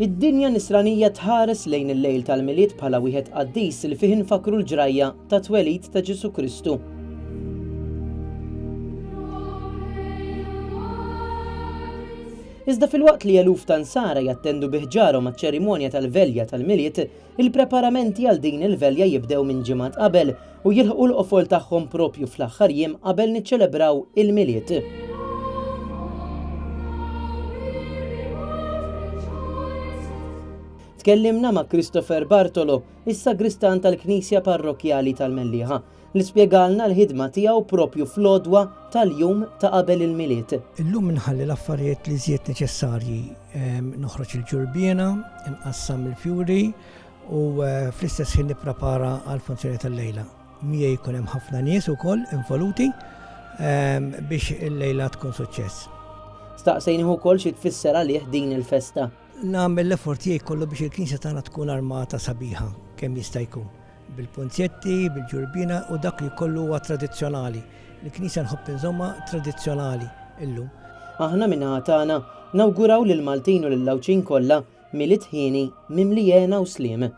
Id-dinja nisranija tħares lejn il-lejl tal-miliet bħala wieħed qaddis li fih infakru l-ġrajja ta' twelid ta' Ġesu Kristu. Iżda fil-waqt li eluf ta' nsara jattendu biħġarhom maċ-ċerimonja tal-velja tal-miliet, il-preparamenti għal din il-velja jibdew minn ġimgħat qabel u jilħqu l-qofol tagħhom propju fl-aħħar jiem qabel niċċelebraw il-miliet. Tkellimna ma' Christopher Bartolo, is-sagristan tal-Knisja Parrokjali tal-Mellieħa, li spjegalna l-ħidma tiegħu propju fl-għodwa tal-jum ta' qabel il-miliet. Illum minħalli l-affarijiet li żied neċessarji noħroġ il-ġurbjiena, inqassam il-fjuri u fl-istess ħin nipprepara għall-funzjoni tal-lejla. Miegħi jkun hemm ħafna nies ukoll involuti biex il-lejla tkun suċċess. Staqsejnieh ukoll xi tfisser għalih din il-festa. Nagħmel l-effort tiegħi kollu biex il-Knisja tagħna tkun armata sabiħa kemm jista' jkun. Bil-punzetti, bil-ġurbina u dak li kollu huwa tradizzjonali. Il-Knisja nħobb inżomma tradizzjonali illum. Aħna minnaħa tagħna nawguraw lil Maltin u lil Lawċin kollha miliet ħieni mimlijena u sliem.